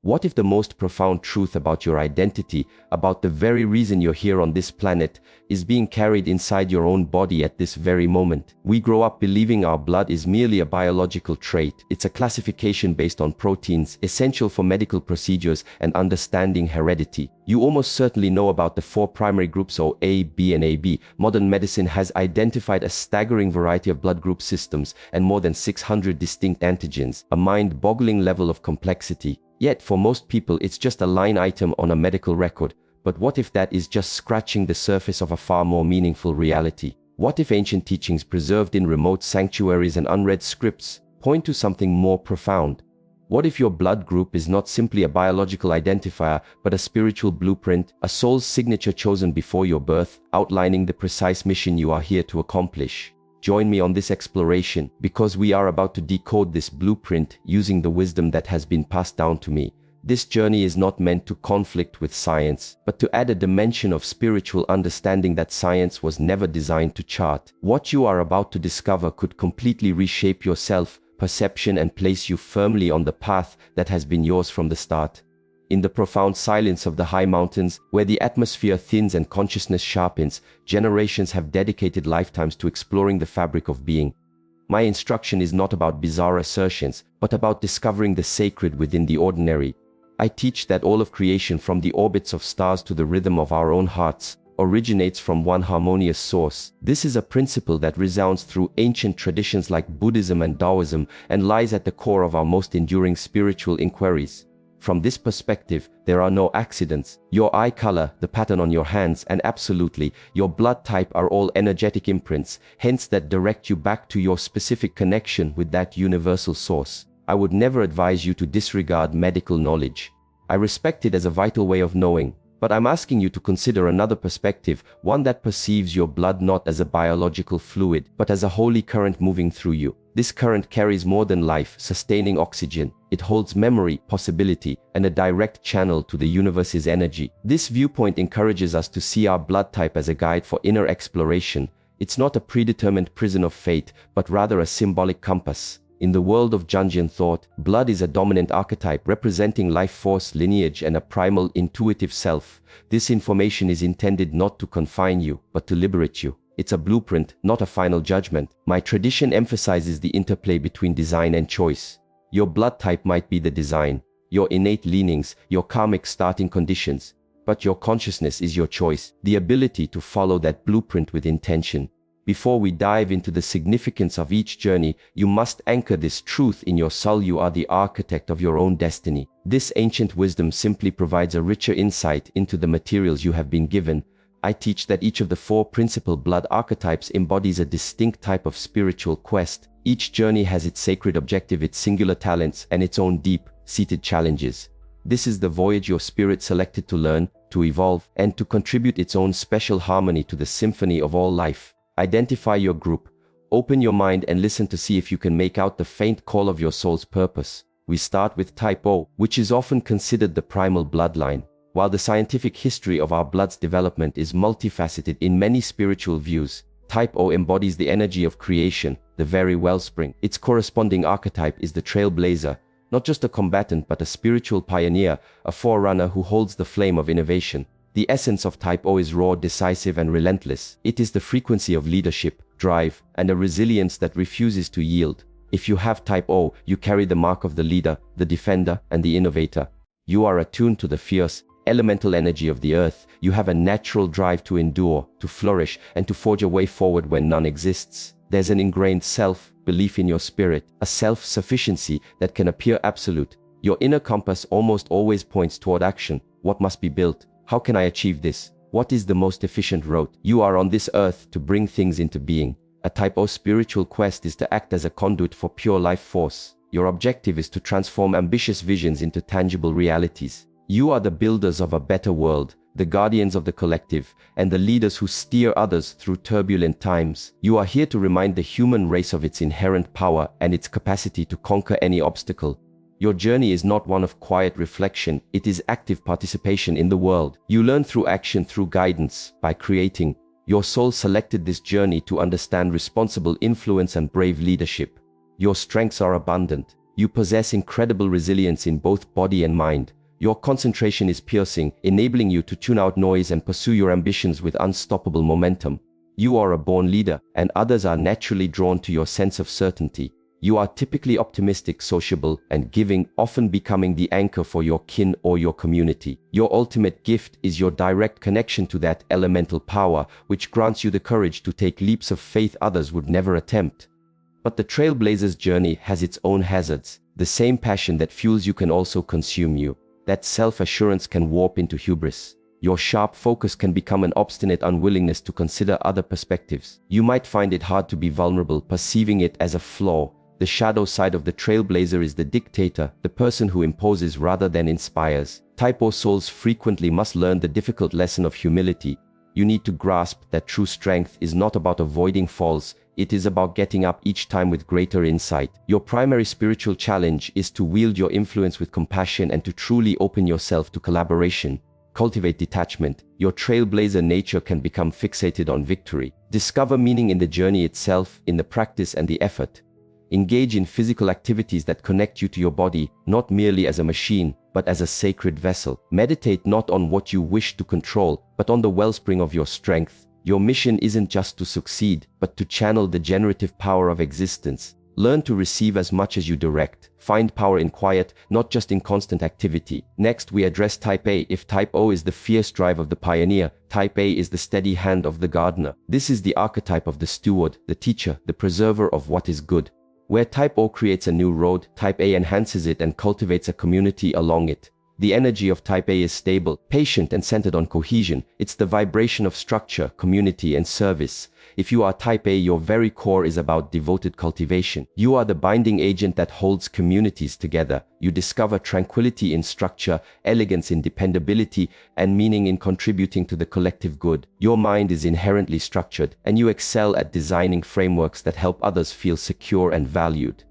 What if the most profound truth about your identity, about the very reason you're here on this planet, is being carried inside your own body at this very moment? We grow up believing our blood is merely a biological trait. It's a classification based on proteins, essential for medical procedures and understanding heredity. You almost certainly know about the 4 primary groups, O, A, B and AB. Modern medicine has identified a staggering variety of blood group systems and more than 600 distinct antigens, a mind-boggling level of complexity. Yet for most people it's just a line item on a medical record. But what if that is just scratching the surface of a far more meaningful reality? What if ancient teachings preserved in remote sanctuaries and unread scripts point to something more profound? What if your blood group is not simply a biological identifier, but a spiritual blueprint, a soul's signature chosen before your birth, outlining the precise mission you are here to accomplish? Join me on this exploration, because we are about to decode this blueprint using the wisdom that has been passed down to me. This journey is not meant to conflict with science, but to add a dimension of spiritual understanding that science was never designed to chart. What you are about to discover could completely reshape your self-perception and place you firmly on the path that has been yours from the start. In the profound silence of the high mountains, where the atmosphere thins and consciousness sharpens, generations have dedicated lifetimes to exploring the fabric of being. My instruction is not about bizarre assertions, but about discovering the sacred within the ordinary. I teach that all of creation, from the orbits of stars to the rhythm of our own hearts, originates from one harmonious source. This is a principle that resounds through ancient traditions like Buddhism and Taoism and lies at the core of our most enduring spiritual inquiries. From this perspective, there are no accidents. Your eye color, the pattern on your hands, and absolutely, your blood type are all energetic imprints, hence that direct you back to your specific connection with that universal source. I would never advise you to disregard medical knowledge. I respect it as a vital way of knowing. But I'm asking you to consider another perspective, one that perceives your blood not as a biological fluid, but as a holy current moving through you. This current carries more than life-sustaining oxygen. It holds memory, possibility, and a direct channel to the universe's energy. This viewpoint encourages us to see our blood type as a guide for inner exploration. It's not a predetermined prison of fate, but rather a symbolic compass. In the world of Jungian thought, blood is a dominant archetype representing life force, lineage, and a primal, intuitive self. This information is intended not to confine you, but to liberate you. It's a blueprint, not a final judgment. My tradition emphasizes the interplay between design and choice. Your blood type might be the design, your innate leanings, your karmic starting conditions, but your consciousness is your choice, the ability to follow that blueprint with intention. Before we dive into the significance of each journey, you must anchor this truth in your soul. You are the architect of your own destiny. This ancient wisdom simply provides a richer insight into the materials you have been given. I teach that each of the 4 principal blood archetypes embodies a distinct type of spiritual quest. Each journey has its sacred objective, its singular talents, and its own deep-seated challenges. This is the voyage your spirit selected to learn, to evolve, and to contribute its own special harmony to the symphony of all life. Identify your group. Open your mind and listen to see if you can make out the faint call of your soul's purpose. We start with type O, which is often considered the primal bloodline. While the scientific history of our blood's development is multifaceted in many spiritual views, type O embodies the energy of creation, the very wellspring. Its corresponding archetype is the trailblazer, not just a combatant but a spiritual pioneer, a forerunner who holds the flame of innovation. The essence of type O is raw, decisive, and relentless. It is the frequency of leadership, drive, and a resilience that refuses to yield. If you have type O, you carry the mark of the leader, the defender, and the innovator. You are attuned to the fierce, elemental energy of the earth. You have a natural drive to endure, to flourish, and to forge a way forward when none exists. There's an ingrained self-belief in your spirit, a self-sufficiency that can appear absolute. Your inner compass almost always points toward action. What must be built? How can I achieve this? What is the most efficient route? You are on this earth to bring things into being. A type O spiritual quest is to act as a conduit for pure life force. Your objective is to transform ambitious visions into tangible realities. You are the builders of a better world, the guardians of the collective, and the leaders who steer others through turbulent times. You are here to remind the human race of its inherent power and its capacity to conquer any obstacle. Your journey is not one of quiet reflection, it is active participation in the world. You learn through action, through guidance, by creating. Your soul selected this journey to understand responsible influence and brave leadership. Your strengths are abundant. You possess incredible resilience in both body and mind. Your concentration is piercing, enabling you to tune out noise and pursue your ambitions with unstoppable momentum. You are a born leader, and others are naturally drawn to your sense of certainty. You are typically optimistic, sociable, and giving, often becoming the anchor for your kin or your community. Your ultimate gift is your direct connection to that elemental power, which grants you the courage to take leaps of faith others would never attempt. But the trailblazer's journey has its own hazards. The same passion that fuels you can also consume you. That self-assurance can warp into hubris. Your sharp focus can become an obstinate unwillingness to consider other perspectives. You might find it hard to be vulnerable, perceiving it as a flaw. The shadow side of the trailblazer is the dictator, the person who imposes rather than inspires. Type O souls frequently must learn the difficult lesson of humility. You need to grasp that true strength is not about avoiding falls, it is about getting up each time with greater insight. Your primary spiritual challenge is to wield your influence with compassion and to truly open yourself to collaboration. Cultivate detachment. Your trailblazer nature can become fixated on victory. Discover meaning in the journey itself, in the practice and the effort. Engage in physical activities that connect you to your body, not merely as a machine, but as a sacred vessel. Meditate not on what you wish to control, but on the wellspring of your strength. Your mission isn't just to succeed, but to channel the generative power of existence. Learn to receive as much as you direct. Find power in quiet, not just in constant activity. Next, we address Type A. If Type O is the fierce drive of the pioneer, Type A is the steady hand of the gardener. This is the archetype of the steward, the teacher, the preserver of what is good. Where Type O creates a new road, Type A enhances it and cultivates a community along it. The energy of Type A is stable, patient, and centered on cohesion. It's the vibration of structure, community, and service. If you are Type A, your very core is about devoted cultivation. You are the binding agent that holds communities together. You discover tranquility in structure, elegance in dependability, and meaning in contributing to the collective good. Your mind is inherently structured, and you excel at designing frameworks that help others feel secure and valued.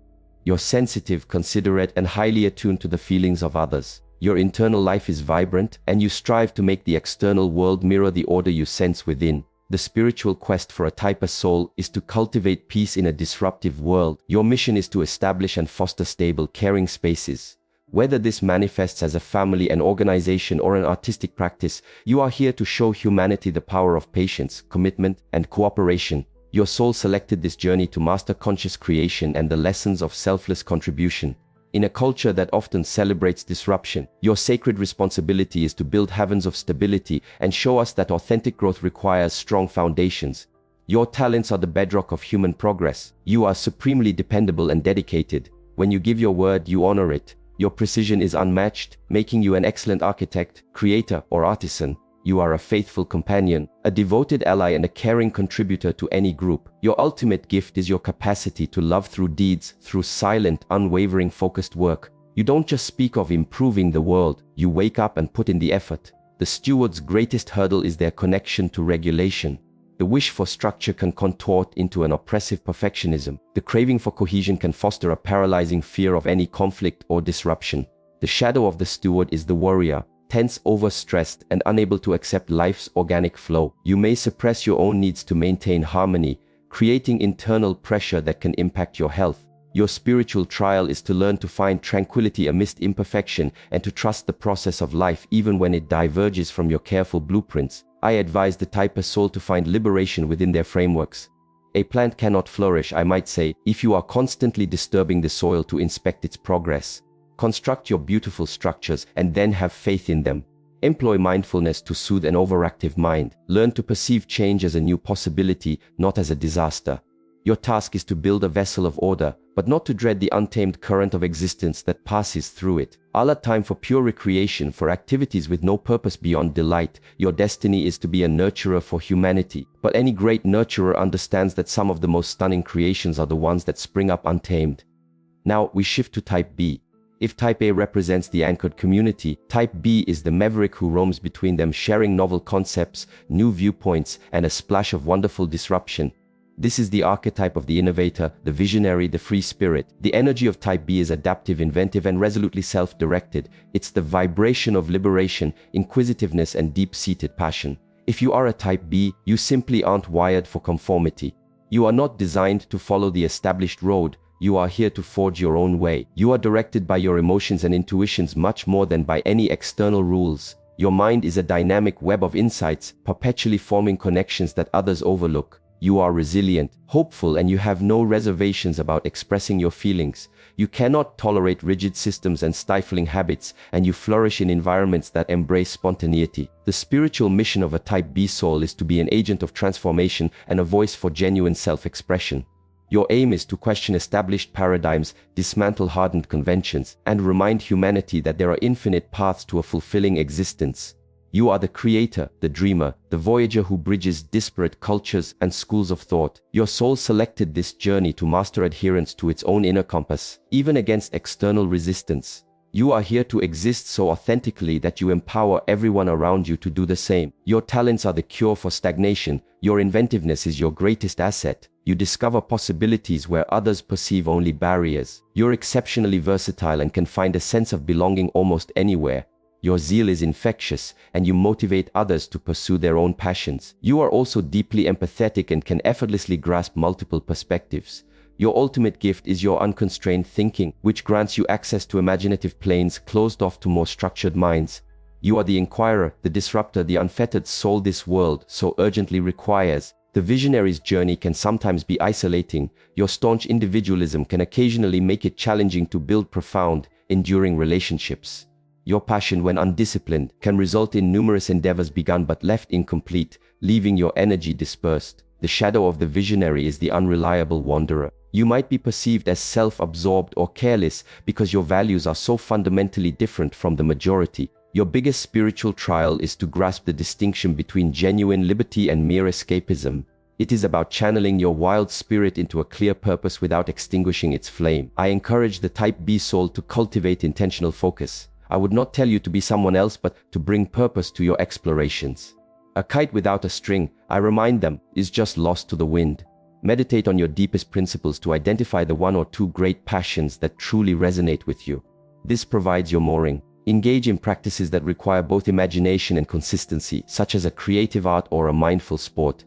You're sensitive, considerate, and highly attuned to the feelings of others. Your internal life is vibrant, and you strive to make the external world mirror the order you sense within. The spiritual quest for a Type A soul is to cultivate peace in a disruptive world. Your mission is to establish and foster stable, caring spaces. Whether this manifests as a family, an organization, or an artistic practice, you are here to show humanity the power of patience, commitment, and cooperation. Your soul selected this journey to master conscious creation and the lessons of selfless contribution. In a culture that often celebrates disruption, your sacred responsibility is to build heavens of stability and show us that authentic growth requires strong foundations. Your talents are the bedrock of human progress. You are supremely dependable and dedicated. When you give your word, you honor it. Your precision is unmatched, making you an excellent architect, creator, or artisan. You are a faithful companion, a devoted ally, and a caring contributor to any group. Your ultimate gift is your capacity to love through deeds, through silent, unwavering, focused work. You don't just speak of improving the world, you wake up and put in the effort. The steward's greatest hurdle is their connection to regulation. The wish for structure can contort into an oppressive perfectionism. The craving for cohesion can foster a paralyzing fear of any conflict or disruption. The shadow of the steward is the warrior, tense, overstressed, and unable to accept life's organic flow. You may suppress your own needs to maintain harmony, creating internal pressure that can impact your health. Your spiritual trial is to learn to find tranquility amidst imperfection and to trust the process of life even when it diverges from your careful blueprints. I advise the Type A soul to find liberation within their frameworks. A plant cannot flourish, I might say, if you are constantly disturbing the soil to inspect its progress. Construct your beautiful structures and then have faith in them. Employ mindfulness to soothe an overactive mind. Learn to perceive change as a new possibility, not as a disaster. Your task is to build a vessel of order, but not to dread the untamed current of existence that passes through it. Allah, time for pure recreation, for activities with no purpose beyond delight. Your destiny is to be a nurturer for humanity. But any great nurturer understands that some of the most stunning creations are the ones that spring up untamed. Now we shift to Type B. If Type A represents the anchored community, Type B is the maverick who roams between them, sharing novel concepts, new viewpoints, and a splash of wonderful disruption. This is the archetype of the innovator, the visionary, the free spirit. The energy of Type B is adaptive, inventive, and resolutely self-directed. It's the vibration of liberation, inquisitiveness, and deep-seated passion. If you are a Type B, you simply aren't wired for conformity. You are not designed to follow the established road. You are here to forge your own way. You are directed by your emotions and intuitions much more than by any external rules. Your mind is a dynamic web of insights, perpetually forming connections that others overlook. You are resilient, hopeful, and you have no reservations about expressing your feelings. You cannot tolerate rigid systems and stifling habits, and you flourish in environments that embrace spontaneity. The spiritual mission of a Type B soul is to be an agent of transformation and a voice for genuine self-expression. Your aim is to question established paradigms, dismantle hardened conventions, and remind humanity that there are infinite paths to a fulfilling existence. You are the creator, the dreamer, the voyager who bridges disparate cultures and schools of thought. Your soul selected this journey to master adherence to its own inner compass, even against external resistance. You are here to exist so authentically that you empower everyone around you to do the same. Your talents are the cure for stagnation. Your inventiveness is your greatest asset. You discover possibilities where others perceive only barriers. You're exceptionally versatile and can find a sense of belonging almost anywhere. Your zeal is infectious, and you motivate others to pursue their own passions. You are also deeply empathetic and can effortlessly grasp multiple perspectives. Your ultimate gift is your unconstrained thinking, which grants you access to imaginative planes closed off to more structured minds. You are the inquirer, the disruptor, the unfettered soul this world so urgently requires. The visionary's journey can sometimes be isolating. Your staunch individualism can occasionally make it challenging to build profound, enduring relationships. Your passion, when undisciplined, can result in numerous endeavors begun but left incomplete, leaving your energy dispersed. The shadow of the visionary is the unreliable wanderer. You might be perceived as self-absorbed or careless because your values are so fundamentally different from the majority. Your biggest spiritual trial is to grasp the distinction between genuine liberty and mere escapism. It is about channeling your wild spirit into a clear purpose without extinguishing its flame. I encourage the Type B soul to cultivate intentional focus. I would not tell you to be someone else, but to bring purpose to your explorations. A kite without a string, I remind them, is just lost to the wind. Meditate on your deepest principles to identify the one or two great passions that truly resonate with you. This provides your mooring. Engage in practices that require both imagination and consistency, such as a creative art or a mindful sport.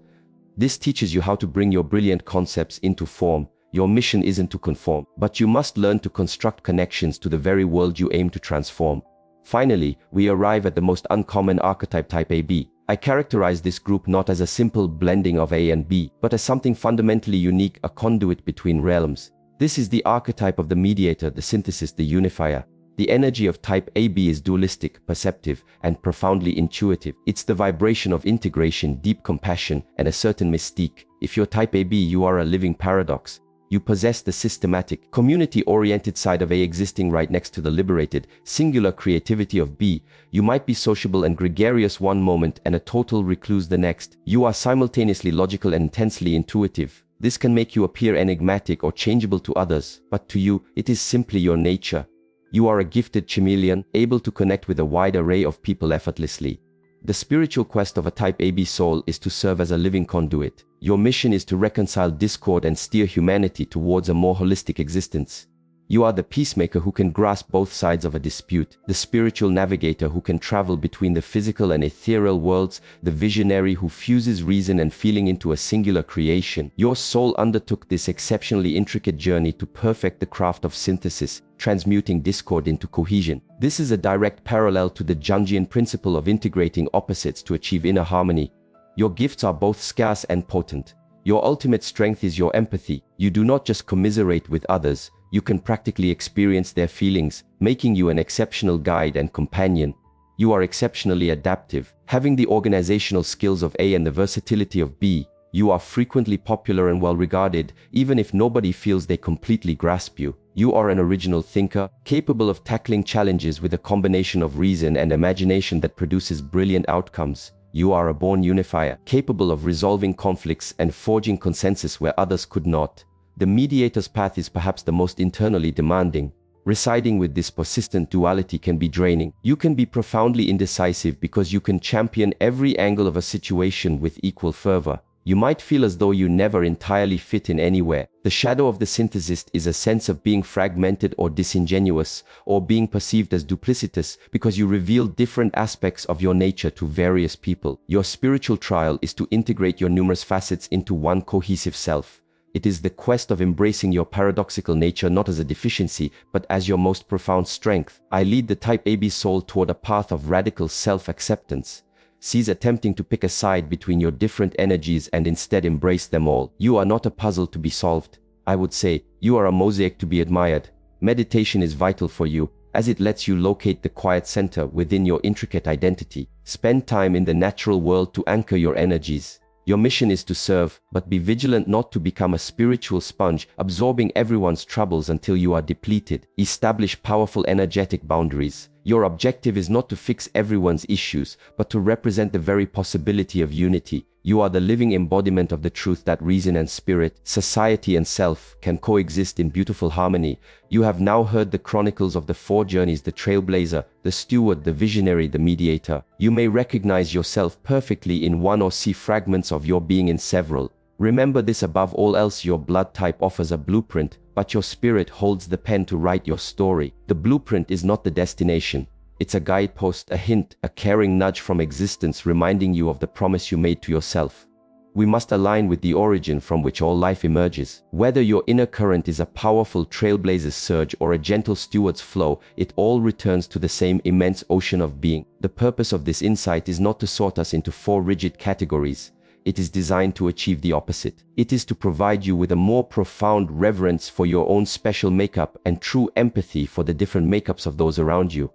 This teaches you how to bring your brilliant concepts into form. Your mission isn't to conform, but you must learn to construct connections to the very world you aim to transform. Finally, we arrive at the most uncommon archetype, Type AB. I characterize this group not as a simple blending of A and B, but as something fundamentally unique, a conduit between realms. This is the archetype of the mediator, the synthesis, the unifier. The energy of Type AB is dualistic, perceptive, and profoundly intuitive. It's the vibration of integration, deep compassion, and a certain mystique. If you're Type AB, you are a living paradox. You possess the systematic, community-oriented side of A existing right next to the liberated, singular creativity of B. You might be sociable and gregarious one moment and a total recluse the next. You are simultaneously logical and intensely intuitive. This can make you appear enigmatic or changeable to others, but to you, it is simply your nature. You are a gifted chameleon, able to connect with a wide array of people effortlessly. The spiritual quest of a Type AB soul is to serve as a living conduit. Your mission is to reconcile discord and steer humanity towards a more holistic existence. You are the peacemaker who can grasp both sides of a dispute, the spiritual navigator who can travel between the physical and ethereal worlds, the visionary who fuses reason and feeling into a singular creation. Your soul undertook this exceptionally intricate journey to perfect the craft of synthesis, transmuting discord into cohesion. This is a direct parallel to the Jungian principle of integrating opposites to achieve inner harmony. Your gifts are both scarce and potent. Your ultimate strength is your empathy. You do not just commiserate with others, you can practically experience their feelings, making you an exceptional guide and companion. You are exceptionally adaptive. Having the organizational skills of A and the versatility of B, you are frequently popular and well regarded, even if nobody feels they completely grasp you. You are an original thinker, capable of tackling challenges with a combination of reason and imagination that produces brilliant outcomes. You are a born unifier, capable of resolving conflicts and forging consensus where others could not. The mediator's path is perhaps the most internally demanding. Residing with this persistent duality can be draining. You can be profoundly indecisive because you can champion every angle of a situation with equal fervor. You might feel as though you never entirely fit in anywhere. The shadow of the synthesist is a sense of being fragmented or disingenuous, or being perceived as duplicitous because you reveal different aspects of your nature to various people. Your spiritual trial is to integrate your numerous facets into one cohesive self. It is the quest of embracing your paradoxical nature not as a deficiency, but as your most profound strength. I lead the Type AB soul toward a path of radical self-acceptance. Cease attempting to pick a side between your different energies and instead embrace them all. You are not a puzzle to be solved. I would say, you are a mosaic to be admired. Meditation is vital for you, as it lets you locate the quiet center within your intricate identity. Spend time in the natural world to anchor your energies. Your mission is to serve, but be vigilant not to become a spiritual sponge, absorbing everyone's troubles until you are depleted. Establish powerful energetic boundaries. Your objective is not to fix everyone's issues, but to represent the very possibility of unity. You are the living embodiment of the truth that reason and spirit, society and self, can coexist in beautiful harmony. You have now heard the chronicles of the four journeys: the trailblazer, the steward, the visionary, the mediator. You may recognize yourself perfectly in one or see fragments of your being in several. Remember this: above all else, your blood type offers a blueprint, but your spirit holds the pen to write your story. The blueprint is not the destination. It's a guidepost, a hint, a caring nudge from existence reminding you of the promise you made to yourself. We must align with the origin from which all life emerges. Whether your inner current is a powerful trailblazer's surge or a gentle steward's flow, it all returns to the same immense ocean of being. The purpose of this insight is not to sort us into four rigid categories. It is designed to achieve the opposite. It is to provide you with a more profound reverence for your own special makeup and true empathy for the different makeups of those around you.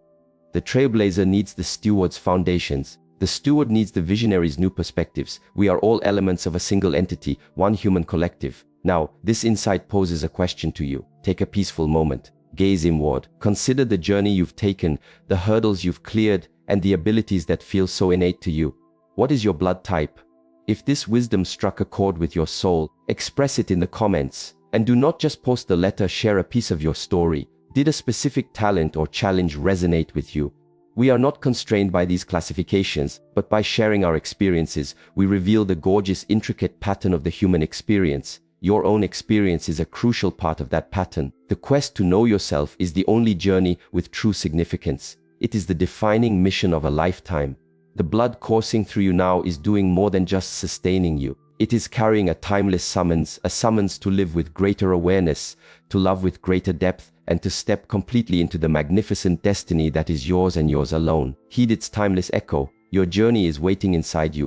The trailblazer needs the steward's foundations. The steward needs the visionary's new perspectives. We are all elements of a single entity, one human collective. Now, this insight poses a question to you. Take a peaceful moment. Gaze inward. Consider the journey you've taken, the hurdles you've cleared, and the abilities that feel so innate to you. What is your blood type? If this wisdom struck a chord with your soul, express it in the comments. And do not just post the letter, share a piece of your story. Did a specific talent or challenge resonate with you? We are not constrained by these classifications, but by sharing our experiences, we reveal the gorgeous, intricate pattern of the human experience. Your own experience is a crucial part of that pattern. The quest to know yourself is the only journey with true significance. It is the defining mission of a lifetime. The blood coursing through you now is doing more than just sustaining you. It is carrying a timeless summons, a summons to live with greater awareness, to love with greater depth, and to step completely into the magnificent destiny that is yours and yours alone. Heed its timeless echo. Your journey is waiting inside you.